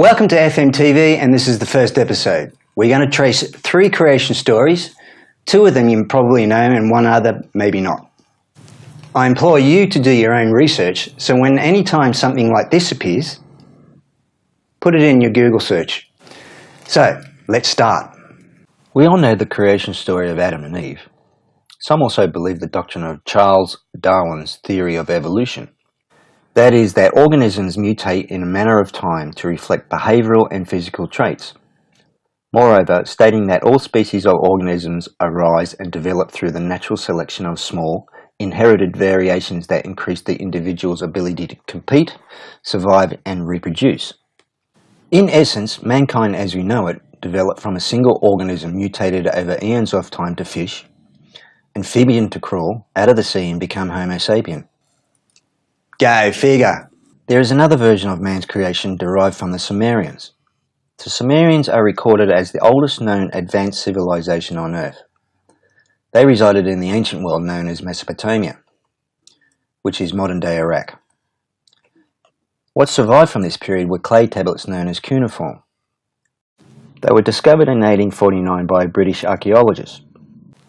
Welcome to FMTV, and this is the first episode. We're going to trace 3 creation stories. 2 of them you probably know and 1 other maybe not. I implore you to do your own research, so when any time something like this appears, put it in your Google search. So, let's start. We all know the creation story of Adam and Eve. Some also believe the doctrine of Charles Darwin's theory of evolution. That is, that organisms mutate in a manner of time to reflect behavioural and physical traits. Moreover, stating that all species of organisms arise and develop through the natural selection of small, inherited variations that increase the individual's ability to compete, survive and reproduce. In essence, mankind as we know it developed from a single organism mutated over eons of time to fish, amphibian to crawl, out of the sea and become homo sapien. Go figure! There is another version of man's creation derived from the Sumerians. The Sumerians are recorded as the oldest known advanced civilization on Earth. They resided in the ancient world known as Mesopotamia, which is modern-day Iraq. What survived from this period were clay tablets known as cuneiform. They were discovered in 1849 by British archaeologists.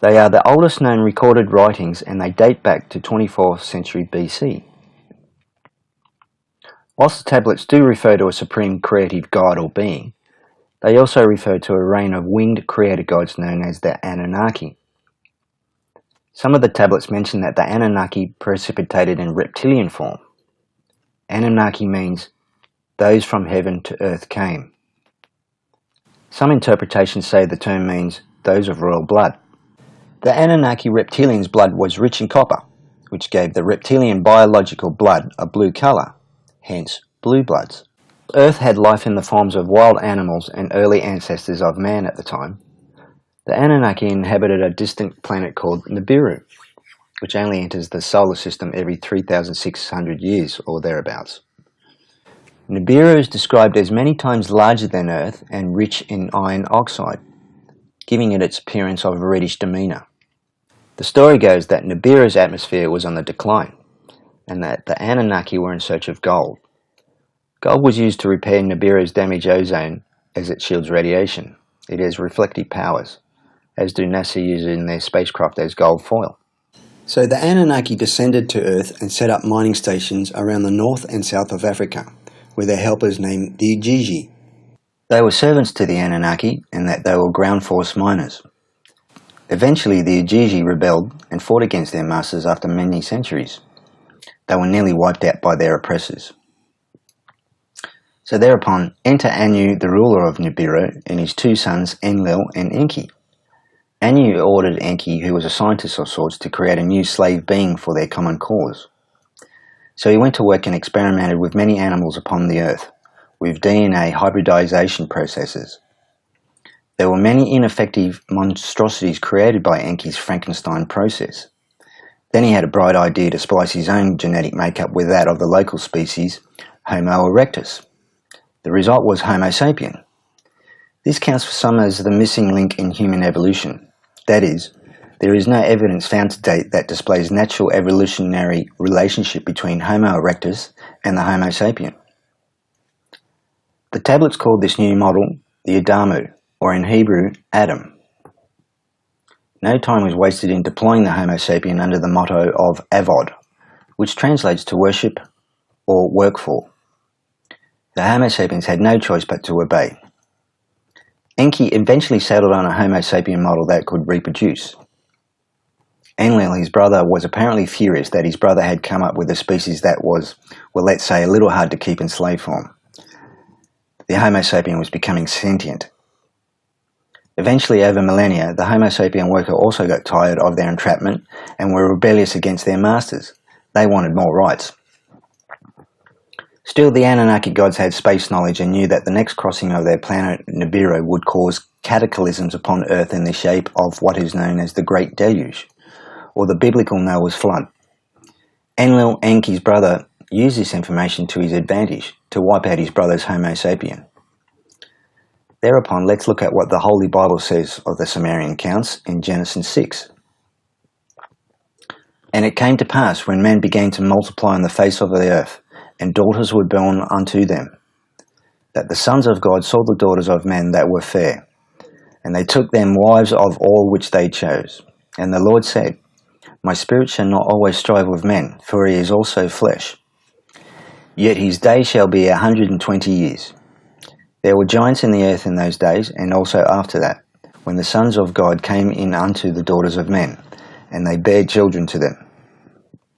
They are the oldest known recorded writings and they date back to 24th century BC. Whilst the tablets do refer to a supreme creative god or being, they also refer to a reign of winged creator gods known as the Anunnaki. Some of the tablets mention that the Anunnaki precipitated in reptilian form. Anunnaki means those from heaven to earth came. Some interpretations say the term means those of royal blood. The Anunnaki reptilians' blood was rich in copper, which gave the reptilian biological blood a blue colour, hence blue bloods. Earth had life in the forms of wild animals and early ancestors of man at the time. The Anunnaki inhabited a distant planet called Nibiru, which only enters the solar system every 3,600 years or thereabouts. Nibiru is described as many times larger than Earth and rich in iron oxide, giving it its appearance of a reddish demeanour. The story goes that Nibiru's atmosphere was on the decline, and that the Anunnaki were in search of gold. Gold was used to repair Nibiru's damaged ozone as it shields radiation. It has reflective powers, as do NASA use in their spacecraft as gold foil. So the Anunnaki descended to Earth and set up mining stations around the north and south of Africa, with their helpers named the Ujiji. They were servants to the Anunnaki, and that they were ground force miners. Eventually the Ujiji rebelled and fought against their masters after many centuries. They were nearly wiped out by their oppressors. So thereupon, enter Anu, the ruler of Nibiru, and his 2 sons, Enlil and Enki. Anu ordered Enki, who was a scientist of sorts, to create a new slave being for their common cause. So he went to work and experimented with many animals upon the earth, with DNA hybridization processes. There were many ineffective monstrosities created by Enki's Frankenstein process. Then he had a bright idea to splice his own genetic makeup with that of the local species, Homo erectus. The result was Homo sapien. This counts for some as the missing link in human evolution. That is, there is no evidence found to date that displays natural evolutionary relationship between Homo erectus and the Homo sapien. The tablets called this new model the Adamu, or in Hebrew, Adam. No time was wasted in deploying the Homo sapien under the motto of Avod, which translates to worship or work for. The Homo sapiens had no choice but to obey. Enki eventually settled on a Homo sapien model that could reproduce. Enlil, his brother, was apparently furious that his brother had come up with a species that was, well, let's say, a little hard to keep in slave form. The Homo sapien was becoming sentient. Eventually, over millennia, the Homo sapien worker also got tired of their entrapment and were rebellious against their masters. They wanted more rights. Still, the Anunnaki gods had space knowledge and knew that the next crossing of their planet Nibiru would cause cataclysms upon Earth in the shape of what is known as the Great Deluge, or the biblical Noah's flood. Enlil, Enki's brother, used this information to his advantage to wipe out his brother's Homo sapien. Thereupon, let's look at what the Holy Bible says of the Sumerian counts in Genesis 6. And it came to pass, when men began to multiply on the face of the earth, and daughters were born unto them, that the sons of God saw the daughters of men that were fair, and they took them wives of all which they chose. And the Lord said, My spirit shall not always strive with men, for he is also flesh. Yet his day shall be 120 years. There were giants in the earth in those days, and also after that, when the sons of God came in unto the daughters of men, and they bare children to them.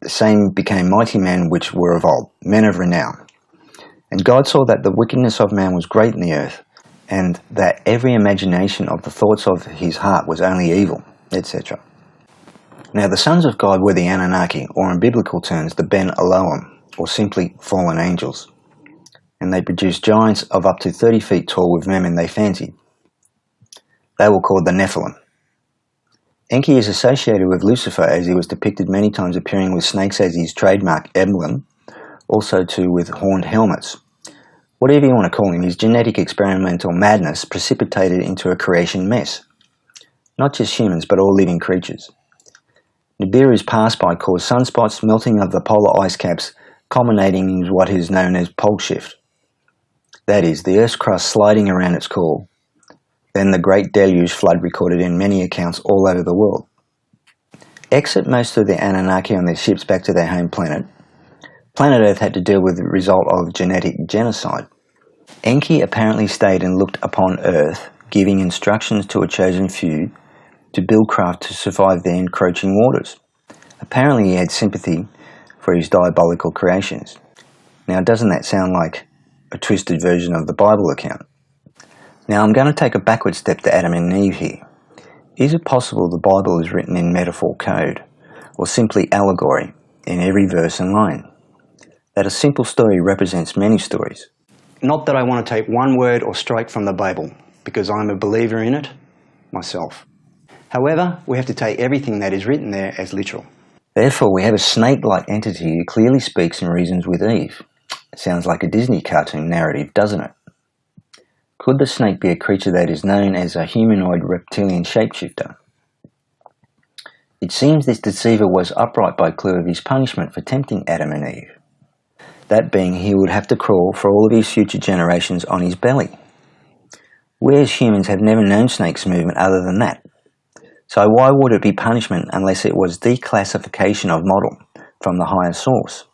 The same became mighty men which were of old, men of renown. And God saw that the wickedness of man was great in the earth, and that every imagination of the thoughts of his heart was only evil, etc. Now the sons of God were the Anunnaki, or in biblical terms the Ben Elohim, or simply fallen angels. And they produced giants of up to 30 feet tall with women they fancied. They were called the Nephilim. Enki is associated with Lucifer, as he was depicted many times appearing with snakes as his trademark emblem, also too with horned helmets. Whatever you want to call him, his genetic experimental madness precipitated into a creation mess. Not just humans, but all living creatures. Nibiru's pass-by caused sunspots, melting of the polar ice caps, culminating in what is known as pole shift. That is, the Earth's crust sliding around its core. Then the Great Deluge flood recorded in many accounts all over the world. Exit most of the Anunnaki on their ships back to their home planet. Planet Earth had to deal with the result of genetic genocide. Enki apparently stayed and looked upon Earth, giving instructions to a chosen few to build craft to survive the encroaching waters. Apparently he had sympathy for his diabolical creations. Now doesn't that sound like a twisted version of the Bible account? Now I'm going to take a backward step to Adam and Eve here. Is it possible the Bible is written in metaphor code, or simply allegory, in every verse and line? That a simple story represents many stories. Not that I want to take one word or strike from the Bible, because I'm a believer in it myself. However, we have to take everything that is written there as literal. Therefore, we have a snake-like entity who clearly speaks and reasons with Eve. It sounds like a Disney cartoon narrative, doesn't it? Could the snake be a creature that is known as a humanoid reptilian shapeshifter? It seems this deceiver was upright by clue of his punishment for tempting Adam and Eve. That being, he would have to crawl for all of his future generations on his belly. We as humans have never known snakes' movement other than that. So why would it be punishment unless it was declassification of model from the higher source?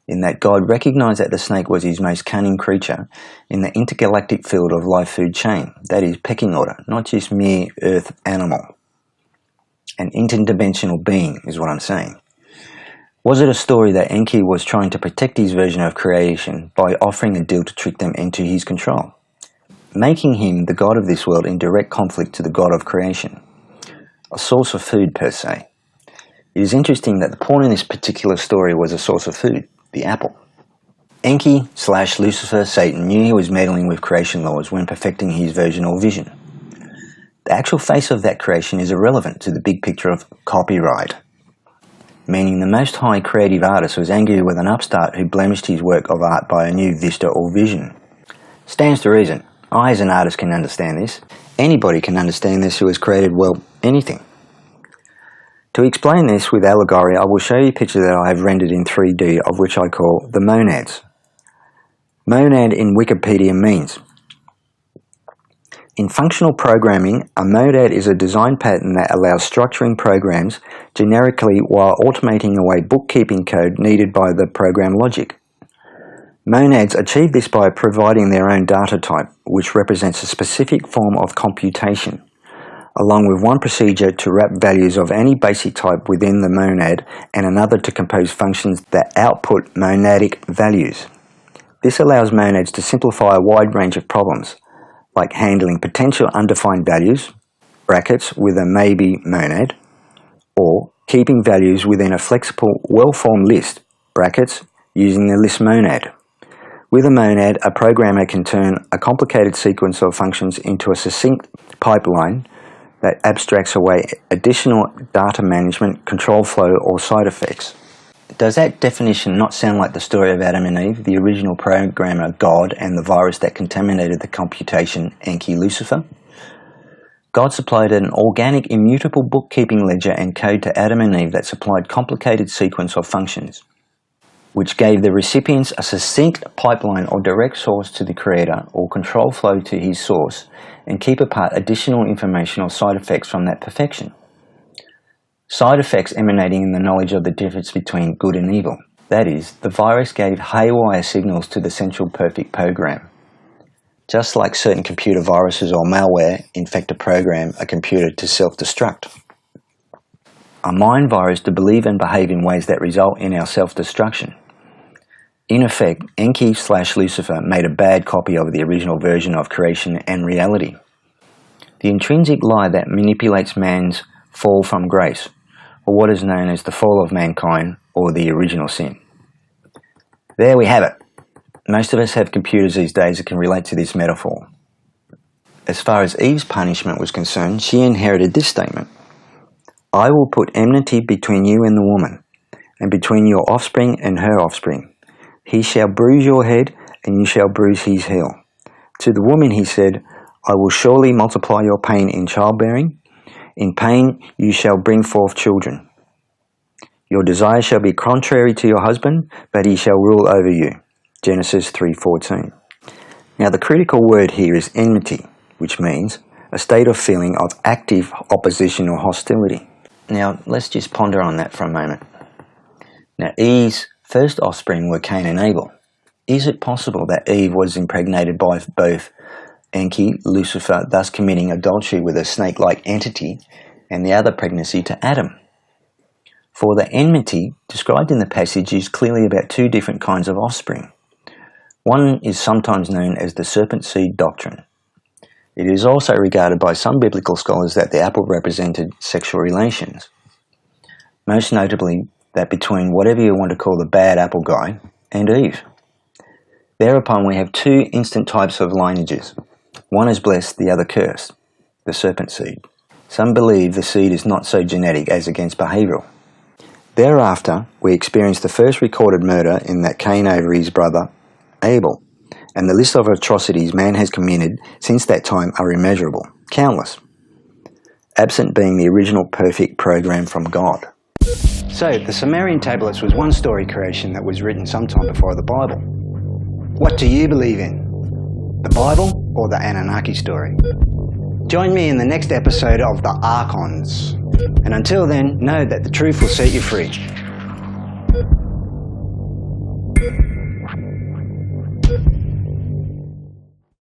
In that God recognized that the snake was his most cunning creature in the intergalactic field of life food chain, that is pecking order, not just mere earth animal. An interdimensional being is what I'm saying. Was it a story that Enki was trying to protect his version of creation by offering a deal to trick them into his control, making him the god of this world in direct conflict to the god of creation? A source of food per se. It is interesting that the pawn in this particular story was a source of food, the apple. Enki/Lucifer, Satan, knew he was meddling with creation laws when perfecting his version or vision. The actual face of that creation is irrelevant to the big picture of copyright, meaning the Most High creative artist was angry with an upstart who blemished his work of art by a new vista or vision. Stands to reason. I as an artist can understand this. Anybody can understand this who has created, well, anything. To explain this with allegory, I will show you a picture that I have rendered in 3D, of which I call the monads. Monad in Wikipedia means, in functional programming, a monad is a design pattern that allows structuring programs generically while automating away bookkeeping code needed by the program logic. Monads achieve this by providing their own data type, which represents a specific form of computation, along with one procedure to wrap values of any basic type within the monad and another to compose functions that output monadic values. This allows monads to simplify a wide range of problems, like handling potential undefined values, brackets with a maybe monad, or keeping values within a flexible, well-formed list, brackets, using the list monad. With a monad, a programmer can turn a complicated sequence of functions into a succinct pipeline that abstracts away additional data management, control flow, or side effects. Does that definition not sound like the story of Adam and Eve, the original programmer God, and the virus that contaminated the computation, Enki Lucifer? God supplied an organic, immutable bookkeeping ledger and code to Adam and Eve that supplied complicated sequence of functions. which gave the recipients a succinct pipeline or direct source to the creator or control flow to his source, and keep apart additional information or side effects from that perfection. Side effects emanating in the knowledge of the difference between good and evil. That is, the virus gave haywire signals to the central perfect program. Just like certain computer viruses or malware infect a program, a computer to self-destruct. A mind virus to believe and behave in ways that result in our self-destruction. In effect, Enki/Lucifer made a bad copy of the original version of creation and reality. The intrinsic lie that manipulates man's fall from grace, or what is known as the fall of mankind, or the original sin. There we have it. Most of us have computers these days that can relate to this metaphor. As far as Eve's punishment was concerned, she inherited this statement: I will put enmity between you and the woman, and between your offspring and her offspring. He shall bruise your head, and you shall bruise his heel. To the woman he said, I will surely multiply your pain in childbearing. In pain you shall bring forth children. Your desire shall be contrary to your husband, but he shall rule over you. Genesis 3:14. Now the critical word here is enmity, which means a state of feeling of active opposition or hostility. Now let's just ponder on that for a moment. Now Eve's first offspring were Cain and Abel. Is it possible that Eve was impregnated by both Enki, Lucifer, thus committing adultery with a snake-like entity, and the other pregnancy to Adam? For the enmity described in the passage is clearly about two different kinds of offspring. One is sometimes known as the serpent seed doctrine. It is also regarded by some biblical scholars that the apple represented sexual relations. Most notably, that between whatever you want to call the bad apple guy and Eve. Thereupon we have two instant types of lineages. One is blessed, the other cursed, the serpent seed. Some believe the seed is not so genetic as against behavioural. Thereafter, we experience the first recorded murder in that Cain over his brother Abel, and the list of atrocities man has committed since that time are immeasurable, countless, absent being the original perfect program from God. So, the Sumerian tablets was one story creation that was written sometime before the Bible. What do you believe in? The Bible or the Anunnaki story? Join me in the next episode of The Archons. And until then, know that the truth will set you free.